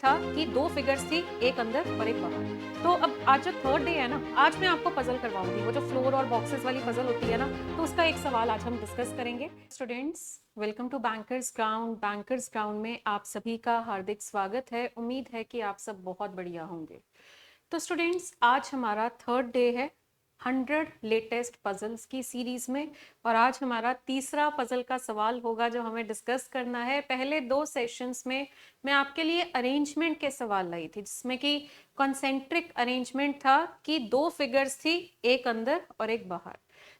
था कि 2 फिगर्स थी, एक अंदर और एक बाहर। तो अब आज जो थर्ड डे है ना, आज मैं आपको पजल करवाऊंगी। वो जो फ्लोर और बॉक्सेस वाली पजल होती है ना, तो उसका एक सवाल आज हम डिस्कस करेंगे। Students, welcome to Bankers Ground. Bankers Ground में आप सभी का हार्दिक स्वागत है। उम्मीद है कि आप सब बहुत बढ़िया होंगे। तो स्टूडेंट्स, आज हमारा थर्ड डे है 100 लेटेस्ट पजल्स की सीरीज में, और आज हमारा तीसरा पजल का सवाल होगा जो हमें डिस्कस करना है। पहले 2 सेशंस में मैं आपके लिए अरेंजमेंट के सवाल लाई थी, जिसमें कि कॉन्सेंट्रिक अरेंजमेंट था कि 2 फिगर्स थी, एक अंदर और एक बाहर।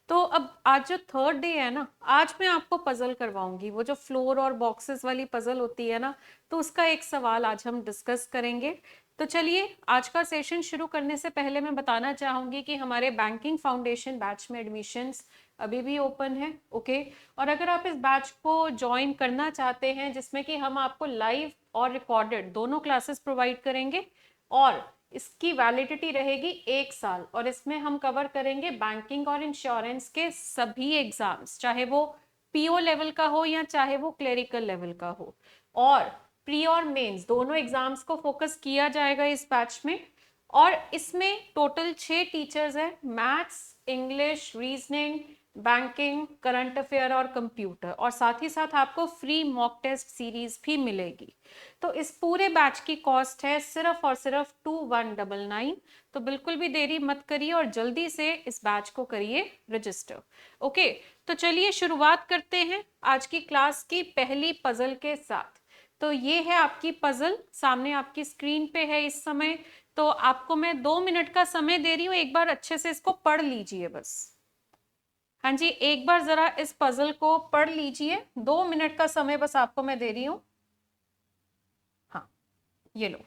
तो अब आज जो थर्ड डे है ना, आज मैं आपको पजल करवाऊंगी। वो जो फ्लोर और बॉक्सेस वाली पजल होती है ना, तो उसका एक सवाल आज हम डिस्कस करेंगे। तो चलिए, आज का सेशन शुरू करने से पहले मैं बताना चाहूंगी कि हमारे बैंकिंग फाउंडेशन बैच में एडमिशन्स अभी भी ओपन है। ओके, और अगर आप इस बैच को ज्वाइन करना चाहते हैं, जिसमें कि हम आपको लाइव और रिकॉर्डेड दोनों क्लासेस प्रोवाइड करेंगे, और इसकी वैलिडिटी रहेगी 1 साल, और इसमें हम कवर करेंगे बैंकिंग और इंश्योरेंस के सभी एग्जाम्स, चाहे वो पीओ लेवल का हो या चाहे वो क्लेरिकल लेवल का हो। और प्री और मेंस दोनों एग्जाम्स को फोकस किया जाएगा इस बैच में। और इसमें टोटल 6 टीचर्स हैं, maths, English, reasoning, banking, current affair और कंप्यूटर, और साथ ही साथ आपको फ्री मॉक टेस्ट सीरीज भी मिलेगी। तो इस पूरे बैच की कॉस्ट है सिर्फ और सिर्फ 2199। तो बिल्कुल भी देरी मत करिए और जल्दी से इस बैच को करिए रजिस्टर। ओके, तो चलिए शुरुआत करते हैं आज की क्लास की पहली पजल के साथ। तो ये है आपकी पजल, सामने आपकी स्क्रीन पे है इस समय। तो आपको मैं 2 मिनट का समय दे रही हूँ, एक बार अच्छे से इसको पढ़ लीजिए बस। हाँ जी, एक बार जरा इस पजल को पढ़ लीजिए। 2 मिनट का समय बस आपको मैं दे रही हूँ। हाँ, ये लो।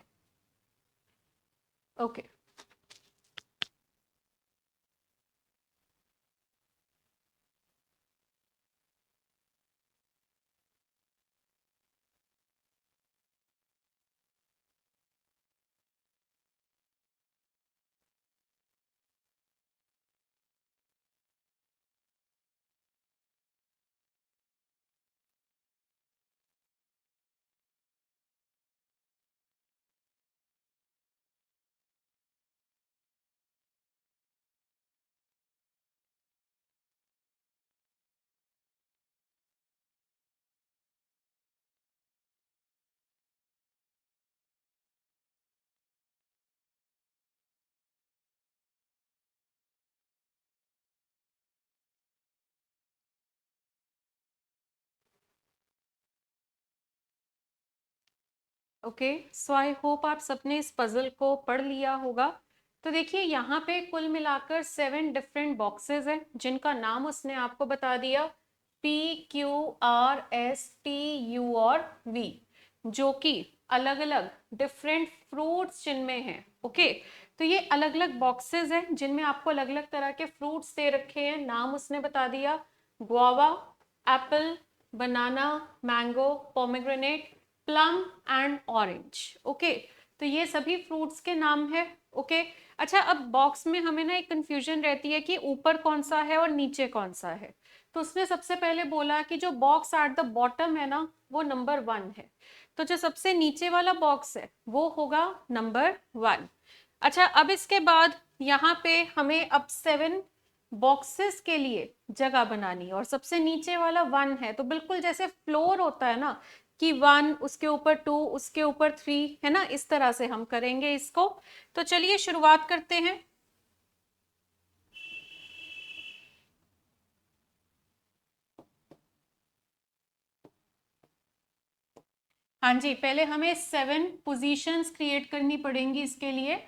Okay, okay, so I hope आप सबने इस पजल को पढ़ लिया होगा। तो देखिए, यहाँ पे कुल मिलाकर 7 डिफरेंट बॉक्सेस हैं, जिनका नाम उसने आपको बता दिया, PQRSTU और V, जो कि अलग अलग डिफरेंट फ्रूट्स जिनमें हैं। ओके, तो ये अलग अलग बॉक्सेस हैं जिनमें आपको अलग अलग तरह के फ्रूट्स दे रखे हैं। नाम उसने बता दिया, guava, Apple, banana, mango, pomegranate, plum and orange. Okay, तो ये सभी फ्रूट्स के नाम है। ओके, अच्छा, अब बॉक्स में हमें ना एक कंफ्यूजन रहती है कि ऊपर कौन सा है और नीचे कौन सा है। तो उसने सबसे पहले बोला कि जो बॉक्स एट द बॉटम है ना, वो नंबर 1 है। तो जो सबसे नीचे वाला बॉक्स है वो होगा नंबर 1। अच्छा, अब इसके बाद यहाँ पे हमें अब 7 बॉक्सेस के लिए जगह बनानी है, और सबसे नीचे वाला 1 है। तो बिल्कुल जैसे फ्लोर होता है ना, कि 1 उसके ऊपर 2 उसके ऊपर 3, है ना, इस तरह से हम करेंगे इसको। तो चलिए शुरुआत करते हैं। हाँ जी, पहले हमें 7 पोजीशंस क्रिएट करनी पड़ेंगी इसके लिए।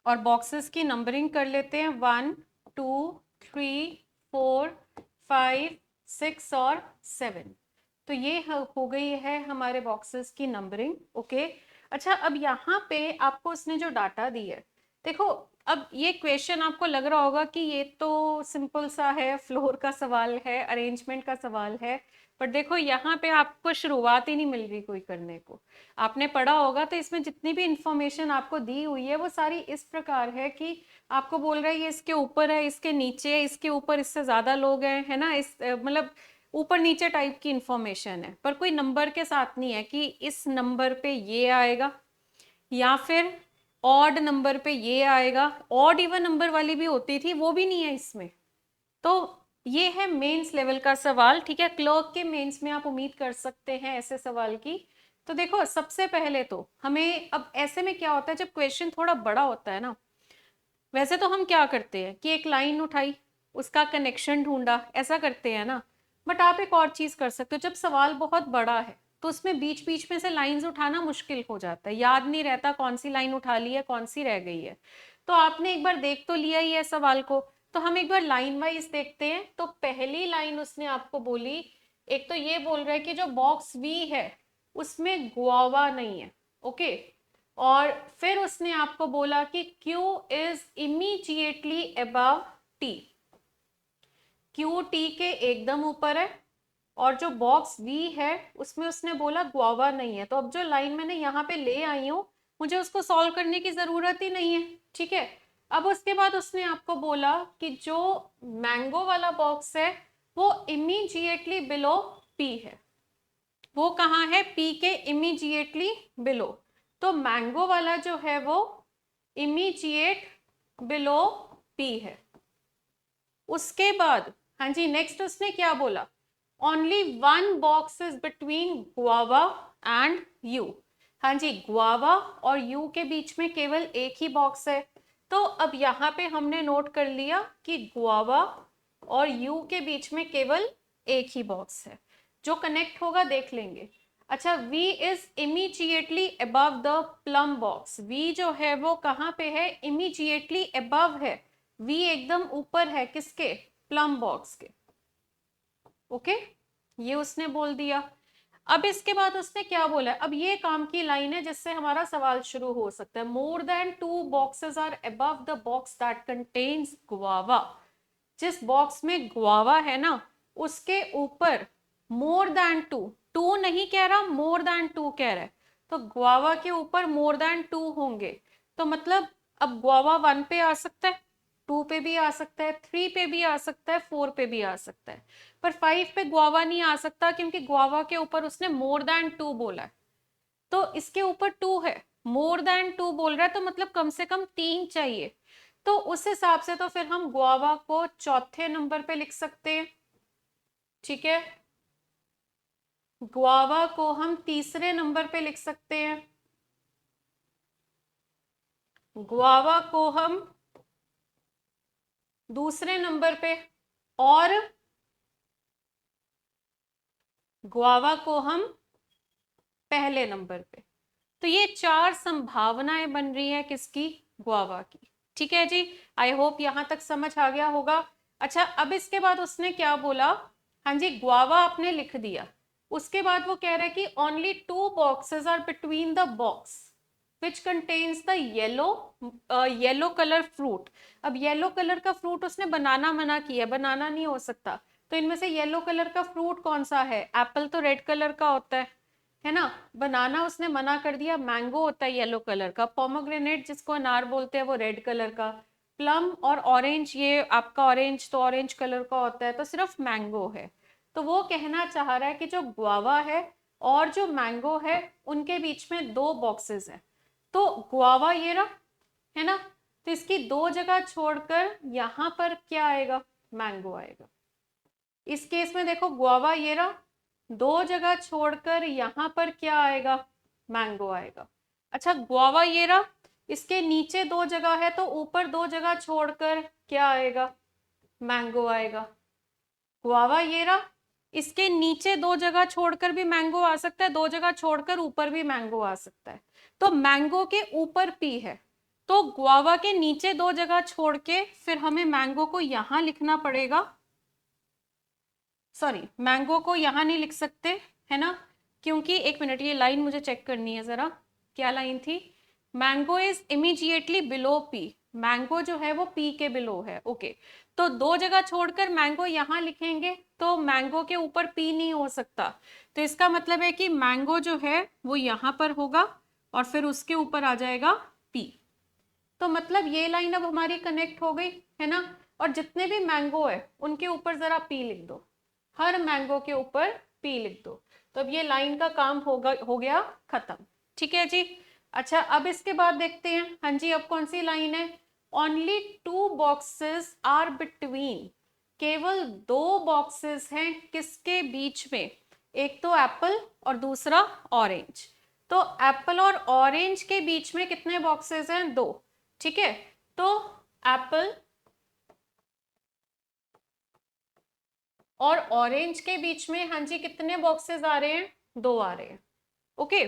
और बॉक्सेस की नंबरिंग कर लेते हैं, 1 2 3 4 5 6 और 7। तो ये हो गई है हमारे बॉक्सेस की नंबरिंग। ओके, अच्छा, अब यहाँ पे आपको उसने जो डाटा दी है, देखो अब ये क्वेश्चन आपको लग रहा होगा कि ये तो सिंपल सा है, फ्लोर का सवाल है, अरेंजमेंट का सवाल है, पर देखो यहाँ पे आपको शुरुआत ही नहीं मिल रही कोई करने को। आपने पढ़ा होगा तो इसमें जितनी भी इंफॉर्मेशन आपको दी हुई है वो सारी इस प्रकार है कि आपको बोल रहा है ये इसके ऊपर है, इसके नीचे है, इसके ऊपर इससे ज्यादा लोग हैं, है ना, इस मतलब ऊपर नीचे टाइप की इंफॉर्मेशन है, पर कोई नंबर के साथ नहीं है कि इस नंबर पे ये आएगा या फिर ऑड नंबर पे ये आएगा। ऑड इवन नंबर वाली भी होती थी, वो भी नहीं है इसमें। तो ये है मेंस लेवल का सवाल, ठीक है। क्लर्क के मेंस में आप उम्मीद कर सकते हैं ऐसे सवाल की। तो देखो सबसे पहले तो हमें, अब ऐसे में क्या होता है जब क्वेश्चन थोड़ा बड़ा होता है ना, वैसे तो हम क्या करते हैं कि एक लाइन उठाई, उसका कनेक्शन ढूंढा, ऐसा करते हैं ना। बट आप एक और चीज कर सकते हो, जब सवाल बहुत बड़ा है तो उसमें बीच बीच में से लाइंस उठाना मुश्किल हो जाता है, याद नहीं रहता कौन सी लाइन उठा ली है कौन सी रह गई है। तो आपने एक बार देख तो लिया ही है सवाल को, तो हम एक बार लाइन वाइज देखते हैं। तो पहली लाइन उसने आपको बोली, एक तो ये बोल रहा है कि जो बॉक्स वी है उसमें गुआवा नहीं है, ओके। और फिर उसने आपको बोला कि Q is immediately above T, Q T के एकदम ऊपर है, और जो बॉक्स V है उसमें उसने बोला गुआवा नहीं है। तो अब जो लाइन मैंने यहाँ पे ले आई हूँ, मुझे उसको सॉल्व करने की जरूरत ही नहीं है, ठीक है। अब उसके बाद उसने आपको बोला कि जो मैंगो वाला बॉक्स है वो इमीडिएटली बिलो P है। वो कहाँ है? P के इमीडिएटली बिलो। तो मैंगो वाला जो है वो इमीडिएट बिलो P है। उसके बाद हाँ जी, नेक्स्ट उसने क्या बोला? Only one box is between guava and you. हाँ जी, गुआवा और यू के बीच में केवल एक ही बॉक्स है। तो अब यहाँ पे हमने नोट कर लिया कि गुआवा और यू के बीच में केवल एक ही बॉक्स है, जो कनेक्ट होगा देख लेंगे। अच्छा, V is immediately above the plum box. V जो है वो कहाँ पे है? इमीडिएटली अबव है। V एकदम ऊपर है किसके? प्लम बॉक्स के, ओके। ये उसने बोल दिया। अब इसके बाद उसने क्या बोला है? अब ये काम की लाइन है जिससे हमारा सवाल शुरू हो सकता है। More than 2 boxes are above the box that contains guava. जिस बॉक्स में गुआवा है ना उसके ऊपर मोर देन 2, 2 नहीं कह रहा, मोर देन 2 कह रहा है। तो गुआवा के ऊपर मोर देन 2 होंगे, तो मतलब अब गुआवा 1 पे आ सकता है, 2 पे भी आ सकता है, 3 पे भी आ सकता है, 4 पे भी आ सकता है, पर 5 पे गुआवा नहीं आ सकता क्योंकि गुआवा के ऊपर उसने मोर देन 2 बोला है। तो इसके ऊपर 2 है, मोर देन 2 बोल रहा है, तो मतलब कम से कम 3 चाहिए। तो उस हिसाब से तो फिर हम गुआवा को चौथे नंबर पे लिख सकते हैं, ठीक है। गुआवा को हम तीसरे नंबर पे लिख सकते हैं, गुआवा को हम दूसरे नंबर पे, और गुआवा को हम पहले नंबर पे। तो ये 4 संभावनाएं बन रही है किसकी? गुआवा की, ठीक है जी। आई होप यहां तक समझ आ गया होगा। अच्छा, अब इसके बाद उसने क्या बोला? हाँ जी, गुआवा आपने लिख दिया। उसके बाद वो कह रहा है कि only 2 boxes are between the box which contains the yellow colour fruit. अब येलो कलर का फ्रूट उसने बनाना मना किया, बनाना नहीं हो सकता। तो इनमें से येलो कलर का फ्रूट कौन सा है? एप्पल तो रेड कलर का होता है ना। बनाना उसने मना कर दिया, मैंगो होता है येलो कलर का, पोमोग्रेनेट जिसको अनार बोलते हैं वो रेड कलर का, प्लम और ऑरेंज, ये आपका ऑरेंज तो ऑरेंज कलर का होता है, तो सिर्फ मैंगो है। तो वो कहना चाह रहा है कि जो गुआवा है और जो मैंगो है उनके बीच में 2 बॉक्सेस है। तो गुआवा ये रहा, है ना, तो इसकी 2 जगह छोड़कर यहां पर क्या आएगा? मैंगो आएगा। इस केस में देखो गुआवा ये रहा, 2 जगह छोड़कर यहां पर क्या आएगा? मैंगो आएगा। अच्छा, गुआवा ये रहा, इसके नीचे 2 जगह है तो ऊपर 2 जगह छोड़कर क्या आएगा? मैंगो आएगा। गुआवा ये रहा, इसके नीचे 2 जगह छोड़कर भी मैंगो आ सकता है, 2 जगह छोड़कर ऊपर भी मैंगो आ सकता है। तो मैंगो के ऊपर पी है, तो गुआवा के नीचे 2 जगह छोड़ के फिर हमें मैंगो को यहां लिखना पड़ेगा। सॉरी, मैंगो को यहां नहीं लिख सकते, है ना, क्योंकि एक मिनट, ये लाइन मुझे चेक करनी है जरा, क्या लाइन थी? Mango is immediately below P. Mango जो है वो पी के बिलो है। ओके, तो दो जगह छोड़कर मैंगो यहां लिखेंगे तो मैंगो के ऊपर पी नहीं हो सकता, तो इसका मतलब है कि मैंगो जो है वो यहां पर होगा और फिर उसके ऊपर आ जाएगा पी। तो मतलब ये लाइन अब हमारी कनेक्ट हो गई है ना। और जितने भी मैंगो है उनके ऊपर जरा पी लिख दो, हर मैंगो के ऊपर पी लिख दो। तो अब ये लाइन का काम हो गया खत्म। ठीक है जी। अच्छा, अब इसके बाद देखते हैं। हाँ जी, अब कौन सी लाइन है? ओनली 2 बॉक्सेस आर बिटवीन, केवल 2 बॉक्सेस हैं किसके बीच में? एक तो एप्पल और दूसरा ऑरेंज। तो एप्पल और ऑरेंज के बीच में कितने बॉक्सेस हैं? 2। ठीक है, तो एप्पल और ऑरेंज के बीच में हाँ जी कितने बॉक्सेस आ रहे हैं? 2 आ रहे हैं। ओके,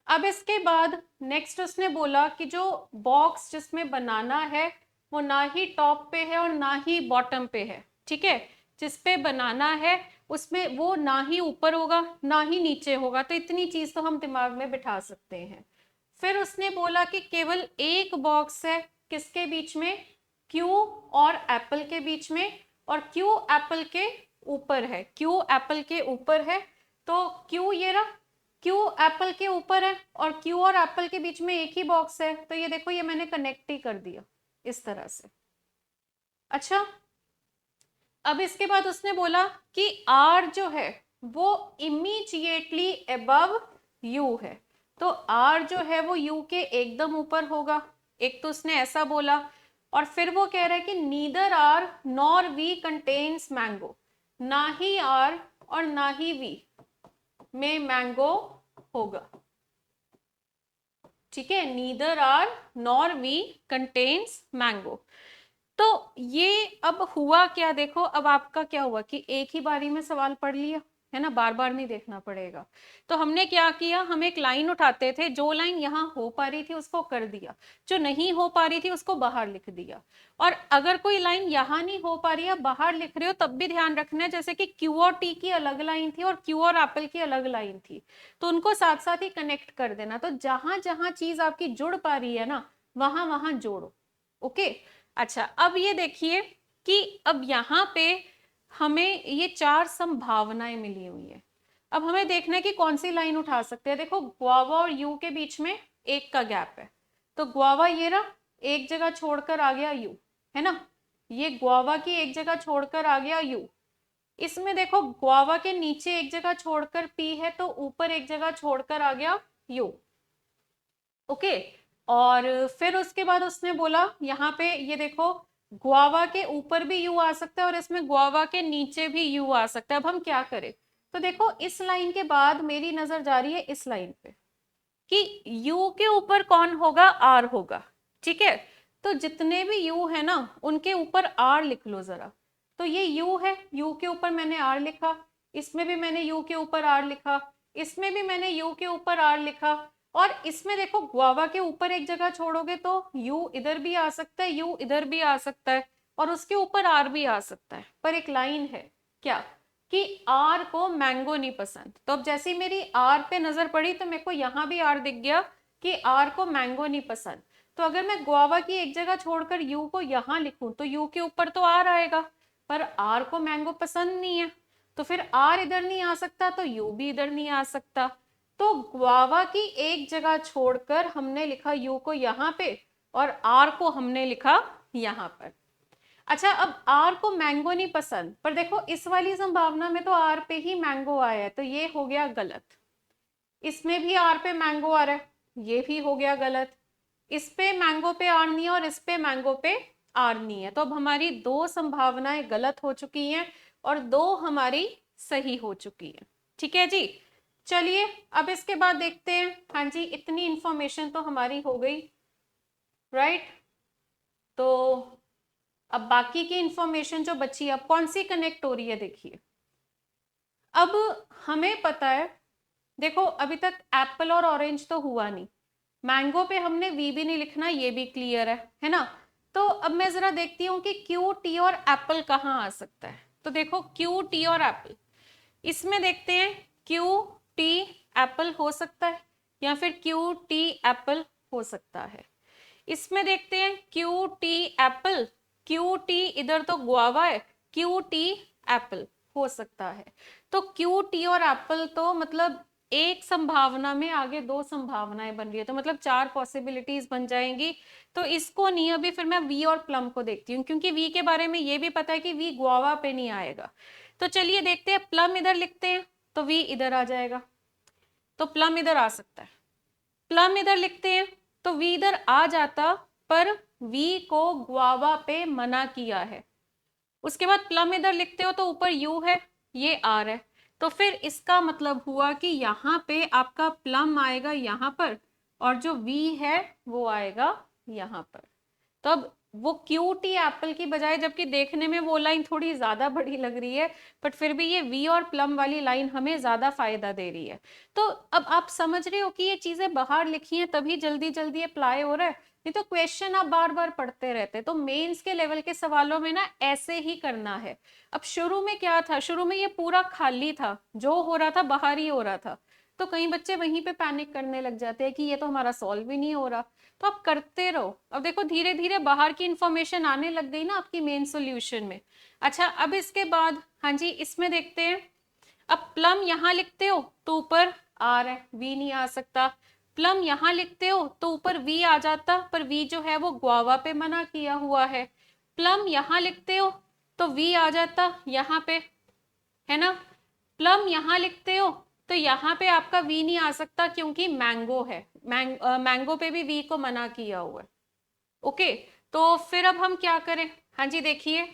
अब इसके बाद नेक्स्ट उसने बोला कि जो बॉक्स जिसमें बनाना है वो ना ही टॉप पे है और ना ही बॉटम पे है। ठीक है, जिसपे बनाना है उसमें वो ना ही ऊपर होगा ना ही नीचे होगा। तो इतनी चीज तो हम दिमाग में बिठा सकते हैं। फिर उसने बोला कि केवल एक बॉक्स है किसके बीच में? क्यू और एप्पल के बीच में, और क्यू एप्पल के ऊपर है। क्यू एप्पल के ऊपर है, तो क्यू ये रहा, क्यू एप्पल के ऊपर है और क्यू और एप्पल के बीच में एक ही बॉक्स है। तो ये देखो, ये मैंने कनेक्ट ही कर दिया इस तरह से। अच्छा, अब इसके बाद उसने बोला कि आर जो है वो इमीडिएटली अबव यू है। तो आर जो है वो यू के एकदम ऊपर होगा। एक तो उसने ऐसा बोला, और फिर वो कह रहा है कि neither R nor V contains mango, ना ही आर और ना ही वी में मैंगो होगा। ठीक है, neither R nor V contains mango. तो ये अब हुआ क्या? देखो, अब आपका क्या हुआ कि एक ही बारी में सवाल पढ़ लिया है ना, बार बार नहीं देखना पड़ेगा। तो हमने क्या किया, हम एक लाइन उठाते थे, जो लाइन यहाँ हो पा रही थी उसको कर दिया, जो नहीं हो पा रही थी उसको बाहर लिख दिया। और अगर कोई लाइन यहाँ नहीं हो पा रही है, बाहर लिख रहे हो, तब भी ध्यान रखना है जैसे कि क्यू और टी की अलग लाइन थी और क्यू और एप्पल की अलग लाइन थी, तो उनको साथ साथ ही कनेक्ट कर देना। तो जहां जहां चीज आपकी जुड़ पा रही है ना, वहां वहां जोड़ो। ओके, अच्छा, अब ये देखिए कि अब यहाँ पे हमें ये 4 संभावनाएं मिली हुई है। अब हमें देखना है कि कौन सी लाइन उठा सकते हैं। देखो, ग्वावा और यू के बीच में 1 का गैप है, तो ग्वावा ये रहा, एक जगह छोड़कर आ गया यू, है ना। ये ग्वावा की एक जगह छोड़कर आ गया यू। इसमें देखो, ग्वावा के नीचे एक जगह छोड़कर पी है, तो ऊपर एक जगह छोड़कर आ गया यू। ओके, और फिर उसके बाद उसने बोला यहाँ पे ये देखो, ग्वावा के ऊपर भी यू आ सकता है और इसमें ग्वावा के नीचे भी यू आ सकता है। अब हम क्या करें? तो देखो, इस लाइन के बाद मेरी नजर जा रही है इस लाइन पे कि यू के ऊपर कौन होगा? आर होगा। ठीक है, तो जितने भी यू है ना उनके ऊपर आर लिख लो जरा। तो ये यू है, यू के ऊपर मैंने आर लिखा, इसमें भी मैंने यू के ऊपर आर लिखा, इसमें भी मैंने यू के ऊपर आर लिखा, और इसमें देखो, ग्वावा के ऊपर एक जगह छोड़ोगे तो यू इधर भी आ सकता है, यू इधर भी आ सकता है, और उसके ऊपर आर भी आ सकता है। पर एक लाइन है क्या कि आर को मैंगो नहीं पसंद। तो अब जैसी मेरी आर पे नजर पड़ी तो मेरे को यहां भी आर दिख गया कि आर को मैंगो नहीं पसंद। तो अगर मैं ग्वावा की एक जगह छोड़कर यू को यहां लिखूं तो यू के ऊपर तो आर आएगा, पर आर को मैंगो पसंद नहीं है, तो फिर आर इधर नहीं आ सकता, तो यू भी इधर नहीं आ सकता। तो ग्वावा की एक जगह छोड़कर हमने लिखा यू को यहाँ पे और आर को हमने लिखा यहाँ पर। अच्छा, अब आर को मैंगो नहीं पसंद, पर देखो इस वाली संभावना में तो आर पे ही मैंगो आया है, तो ये हो गया गलत। इसमें भी आर पे मैंगो आ रहा है, ये भी हो गया गलत। इस पे मैंगो पे आर नहीं है और इस पे मैंगो पे आर नहीं है। तो अब हमारी 2 संभावनाएं गलत हो चुकी हैं और 2 हमारी सही हो चुकी है। ठीक है जी, चलिए अब इसके बाद देखते हैं। हाँ जी, इतनी इंफॉर्मेशन तो हमारी हो गई, राइट। तो अब बाकी की इंफॉर्मेशन जो बची, अब कौन सी कनेक्ट हो रही है देखिए। अब हमें पता है, देखो अभी तक एप्पल और ऑरेंज तो हुआ नहीं, मैंगो पे हमने वी भी नहीं लिखना, ये भी क्लियर है ना। तो अब मैं जरा देखती हूँ कि क्यू टी और एप्पल कहाँ आ सकता है। तो देखो, क्यू टी और एप्पल, इसमें देखते हैं क्यू टी एप्पल हो सकता है या फिर क्यू टी एप्पल हो सकता है। इसमें देखते हैं Q T Apple, Q T इधर तो गुआवा है, क्यू टी एप्पल हो सकता है। तो क्यू टी और एप्पल तो मतलब एक संभावना में आगे दो संभावनाएं बन रही है, तो मतलब चार पॉसिबिलिटीज बन जाएंगी। तो इसको नहीं, अभी फिर मैं वी और प्लम को देखती हूँ, क्योंकि वी के बारे में ये भी पता है कि वी गुआवा पे नहीं आएगा। तो चलिए देखते हैं, प्लम इधर लिखते हैं तो वी इधर आ जाएगा, तो प्लम इधर आ सकता है। प्लम इधर लिखते हैं तो वी इधर आ जाता, पर वी को गुआवा पे मना किया है। उसके बाद प्लम इधर लिखते हो तो ऊपर यू है, ये आर है, तो फिर इसका मतलब हुआ कि यहाँ पे आपका प्लम आएगा यहाँ पर, और जो वी है वो आएगा यहाँ पर। तो अब वो क्यूटी एप्पल की बजाय, जबकि देखने में वो लाइन थोड़ी ज्यादा बड़ी लग रही है, बट फिर भी ये वी और प्लम वाली लाइन हमें ज्यादा फायदा दे रही है। तो अब आप समझ रहे हो कि ये चीजें बाहर लिखी हैं तभी जल्दी जल्दी अप्लाई हो रहा है, नहीं तो क्वेश्चन आप बार बार पढ़ते रहते। तो मेंस के लेवल के सवालों में ना ऐसे ही करना है। अब शुरू में क्या था, शुरू में ये पूरा खाली था, जो हो रहा था बाहर ही हो रहा था, तो कई बच्चे वहीं पे पैनिक करने लग जाते हैं कि ये तो हमारा सॉल्व भी नहीं हो रहा। तो आप करते रहो। अब देखो धीरे धीरे बाहर की इंफॉर्मेशन आने लग गई ना आपकी मेन सॉल्यूशन में। अच्छा, अब इसके बाद हाँ जी इसमें देखते हैं। अब प्लम यहाँ लिखते हो तो ऊपर आर है, वी नहीं आ सकता। प्लम यहाँ लिखते हो तो ऊपर वी आ जाता, पर वी जो है वो गुआवा पे मना किया हुआ है। प्लम यहाँ लिखते हो तो वी आ जाता यहाँ पे, है ना। प्लम यहाँ लिखते हो तो यहाँ पे आपका वी नहीं आ सकता क्योंकि मैंगो है, मैंगो पे भी वी को मना किया हुआ है। ओके, तो फिर अब हम क्या करें। हाँ जी देखिए,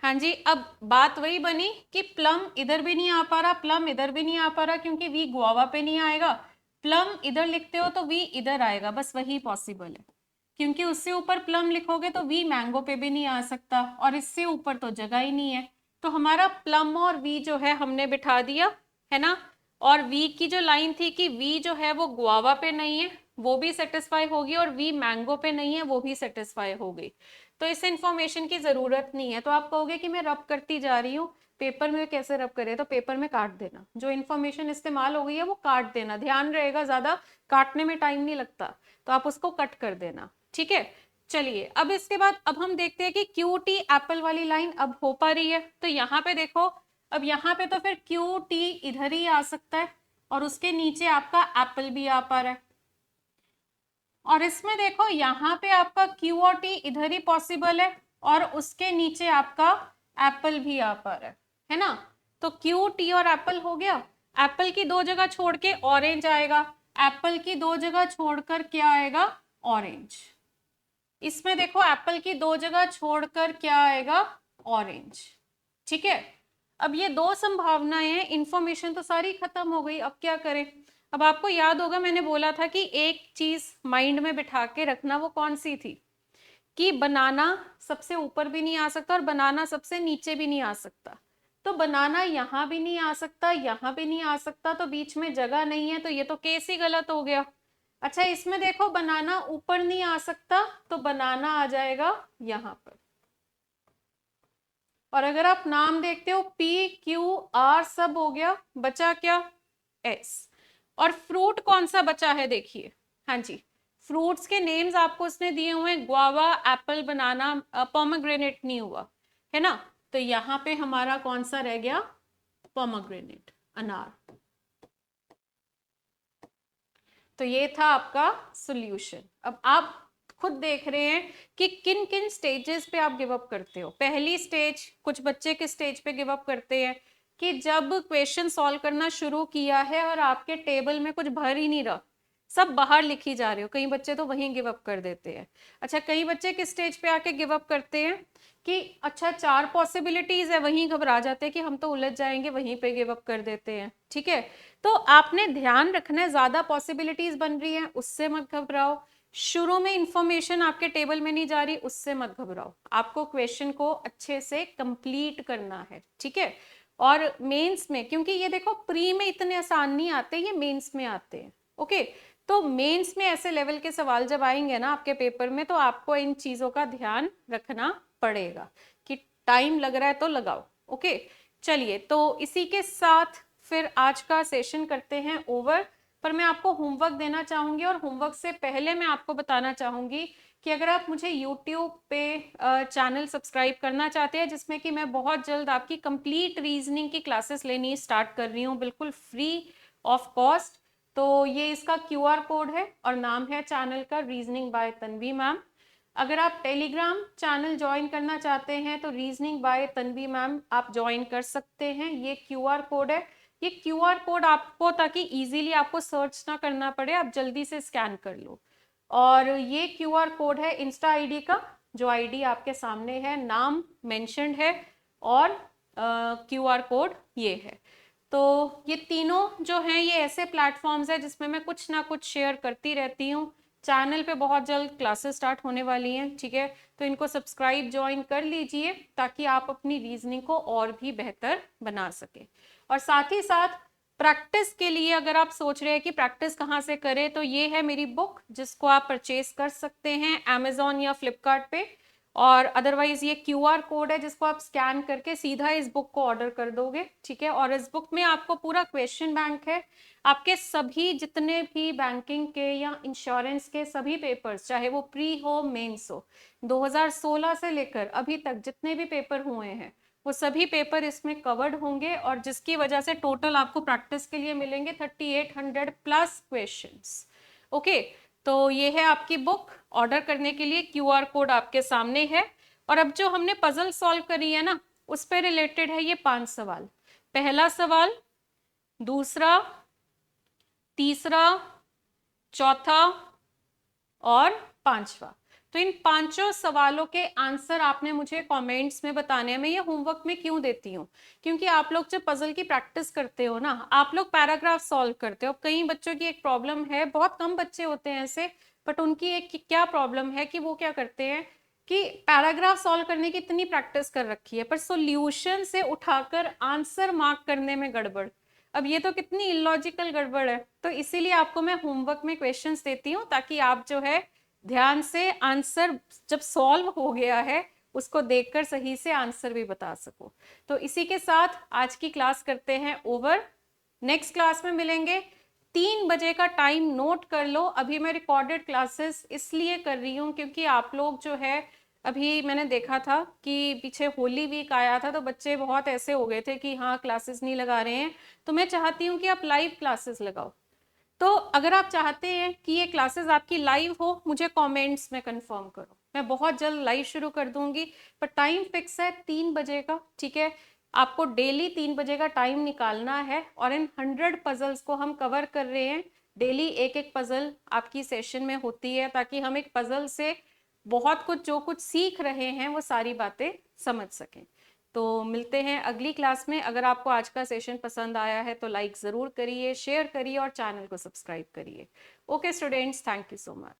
हाँ जी अब बात वही बनी कि प्लम इधर भी नहीं आ पा रहा, प्लम इधर भी नहीं आ पा रहा क्योंकि वी गुआवा पे नहीं आएगा। प्लम इधर लिखते हो तो वी इधर आएगा, बस वही पॉसिबल है, क्योंकि उससे ऊपर प्लम लिखोगे तो वी मैंगो पे भी नहीं आ सकता, और इससे ऊपर तो जगह ही नहीं है। तो हमारा प्लम और वी जो है हमने बिठा दिया, है ना। और वी की जो लाइन थी कि वी जो है वो गुआवा पे नहीं है, वो भी सेटिस्फाई होगी, और वी मैंगो पे नहीं है, वो भी सेटिस्फाई हो गई। तो इस इंफॉर्मेशन की जरूरत नहीं है। तो आप कहोगे कि मैं रब करती जा रही हूँ, पेपर में कैसे रब करे, तो पेपर में काट देना, जो इन्फॉर्मेशन इस्तेमाल हो गई है वो काट देना, ध्यान रहेगा, ज्यादा काटने में टाइम नहीं लगता, तो आप उसको कट कर देना, ठीक है। चलिए अब इसके बाद अब हम देखते हैं कि क्यू टी एप्पल वाली लाइन अब हो पा रही है। तो यहाँ पे देखो, अब यहाँ पे तो फिर क्यू टी इधर ही आ सकता है, और उसके नीचे आपका एप्पल भी आ पा रहा है। और इसमें देखो यहाँ पे आपका क्यू और टी इधर ही पॉसिबल है, और उसके नीचे आपका एप्पल भी आ पा रहा है ना। तो क्यू टी और एप्पल हो गया। एप्पल की दो जगह छोड़ के ऑरेंज आएगा, एप्पल की दो जगह छोड़कर क्या आएगा, ऑरेंज। इसमें देखो एप्पल की दो जगह छोड़कर क्या आएगा, ऑरेंज, ठीक है। अब ये दो संभावनाएं हैं, इंफॉर्मेशन तो सारी खत्म हो गई, अब क्या करें। अब आपको याद होगा मैंने बोला था कि एक चीज माइंड में बिठा के रखना, वो कौन सी थी, कि बनाना सबसे ऊपर भी नहीं आ सकता और बनाना सबसे नीचे भी नहीं आ सकता। तो बनाना यहाँ भी नहीं आ सकता, यहाँ भी नहीं आ सकता, तो बीच में जगह नहीं है, तो ये तो केस ही गलत हो गया। अच्छा इसमें देखो बनाना ऊपर नहीं आ सकता, तो बनाना आ जाएगा यहाँ पर। और अगर आप नाम देखते हो पी क्यू आर सब हो गया, बचा क्या, एस। और फ्रूट कौन सा बचा है देखिए, हाँ जी फ्रूट्स के नेम्स आपको उसने दिए हुए हैं, गुआवा, एप्पल, बनाना, पोमेग्रेनेट नहीं हुआ, है ना। तो यहाँ पे हमारा कौन सा रह गया, पोमेग्रेनेट, अनार। तो ये था आपका सॉल्यूशन। अब आप खुद देख रहे हैं कि किन किन स्टेजेस पे आप गिव अप करते हो। पहली स्टेज, कुछ बच्चे किस स्टेज पे गिव अप करते हैं, कि जब क्वेश्चन सॉल्व करना शुरू किया है और आपके टेबल में कुछ भर ही नहीं रहा, सब बाहर लिखी जा रहे हो, कई बच्चे तो वहीं गिव अप कर देते हैं। अच्छा कई बच्चे किस स्टेज पे आके गिव अप करते हैं, कि अच्छा चार पॉसिबिलिटीज है, वहीं घबरा जाते हैं कि हम तो उलझ जाएंगे, वहीं पे गिव अप कर देते हैं, ठीक है। तो आपने ध्यान रखना है, ज्यादा पॉसिबिलिटीज बन रही है उससे मत घबराओ, शुरू में इंफॉर्मेशन आपके टेबल में नहीं जा रही उससे मत घबराओ, आपको क्वेश्चन को अच्छे से कंप्लीट करना है, ठीक है। और मेंस में, क्योंकि ये देखो प्री में इतने आसान नहीं आते, ये मेंस में आते हैं, ओके। तो मेंस में ऐसे लेवल के सवाल जब आएंगे ना आपके पेपर में, तो आपको इन चीजों का ध्यान रखना पड़ेगा कि टाइम लग रहा है तो लगाओ, ओके। चलिए तो इसी के साथ फिर आज का सेशन करते हैं ओवर। पर मैं आपको होमवर्क देना चाहूंगी, और होमवर्क से पहले मैं आपको बताना चाहूंगी कि अगर आप मुझे YouTube पे चैनल सब्सक्राइब करना चाहते हैं, जिसमें कि मैं बहुत जल्द आपकी कंप्लीट रीजनिंग की क्लासेस लेनी स्टार्ट कर रही हूँ बिल्कुल फ्री ऑफ कॉस्ट। तो ये इसका QR कोड है और नाम है चैनल का रीजनिंग बाय तन्वी मैम। अगर आप टेलीग्राम चैनल ज्वाइन करना चाहते हैं तो रीजनिंग बाय तन्वी मैम आप ज्वाइन कर सकते हैं। ये QR कोड है, ये QR कोड आपको, ताकि इजीली आपको सर्च ना करना पड़े, आप जल्दी से स्कैन कर लो। और ये QR कोड है इंस्टा आईडी का, जो आईडी आपके सामने है, नाम मेंशन्ड है और QR कोड ये है। तो ये तीनों जो हैं ये ऐसे प्लेटफॉर्म्स है जिसमें मैं कुछ ना कुछ शेयर करती रहती हूँ। चैनल पे बहुत जल्द क्लासेस स्टार्ट होने वाली हैं, ठीक है, तो इनको सब्सक्राइब ज्वाइन कर लीजिए ताकि आप अपनी रीजनिंग को और भी बेहतर बना सके। और साथ ही साथ प्रैक्टिस के लिए अगर आप सोच रहे हैं कि प्रैक्टिस कहाँ से करें, तो ये है मेरी बुक जिसको आप परचेज कर सकते हैं Amazon या फ्लिपकार्ट पे। और अदरवाइज ये QR कोड है जिसको आप स्कैन करके सीधा इस बुक को ऑर्डर कर दोगे, ठीक है। और इस बुक में आपको पूरा क्वेश्चन बैंक है, आपके सभी जितने भी बैंकिंग के या इंश्योरेंस के सभी पेपर्स, चाहे वो प्री हो मेंस हो, 2016 से लेकर अभी तक जितने भी पेपर हुए हैं वो सभी पेपर इसमें कवर्ड होंगे, और जिसकी वजह से टोटल आपको प्रैक्टिस के लिए मिलेंगे 3800 प्लस क्वेश्चंस। ओके, तो ये है आपकी बुक। ऑर्डर करने के लिए QR कोड आपके सामने है। और अब जो हमने पजल सॉल्व करी है ना, उस पे रिलेटेड है ये 5 सवाल। पहला सवाल, दूसरा, तीसरा, चौथा और पांचवा। तो इन पांचों सवालों के आंसर आपने मुझे कमेंट्स में बताने हैं। मैं ये होमवर्क में क्यों देती हूँ, क्योंकि आप लोग जब पजल की प्रैक्टिस करते हो ना, आप लोग पैराग्राफ सॉल्व करते हो। अब कई बच्चों की एक प्रॉब्लम है, बहुत कम बच्चे होते हैं ऐसे, बट उनकी एक क्या प्रॉब्लम है कि वो क्या करते हैं कि पैराग्राफ सॉल्व करने की इतनी प्रैक्टिस कर रखी है, पर सॉल्यूशन से उठाकर आंसर मार्क करने में गड़बड़। अब ये तो कितनी इलॉजिकल गड़बड़ है। तो इसीलिए आपको मैं होमवर्क में क्वेश्चंस देती हूँ ताकि आप जो है ध्यान से आंसर जब सॉल्व हो गया है उसको देखकर सही से आंसर भी बता सको। तो इसी के साथ आज की क्लास करते हैं ओवर। नेक्स्ट क्लास में मिलेंगे। 3 बजे का टाइम नोट कर लो। अभी मैं रिकॉर्डेड क्लासेस इसलिए कर रही हूँ क्योंकि आप लोग जो है, अभी मैंने देखा था कि पीछे होली वीक आया था तो बच्चे बहुत ऐसे हो गए थे कि हाँ क्लासेस नहीं लगा रहे हैं। तो मैं चाहती हूँ कि आप लाइव क्लासेस लगाओ। तो अगर आप चाहते हैं कि ये क्लासेस आपकी लाइव हो, मुझे कमेंट्स में कंफर्म करो, मैं बहुत जल्द लाइव शुरू कर दूंगी। पर टाइम फिक्स है 3 बजे का, ठीक है। आपको डेली 3 बजे का टाइम निकालना है, और इन 100 पजल्स को हम कवर कर रहे हैं। डेली एक एक पजल आपकी सेशन में होती है ताकि हम एक पजल से बहुत कुछ जो कुछ सीख रहे हैं वो सारी बातें समझ सकें। तो मिलते हैं अगली क्लास में। अगर आपको आज का सेशन पसंद आया है तो लाइक ज़रूर करिए, शेयर करिए और चैनल को सब्सक्राइब करिए। Okay students, thank you so much.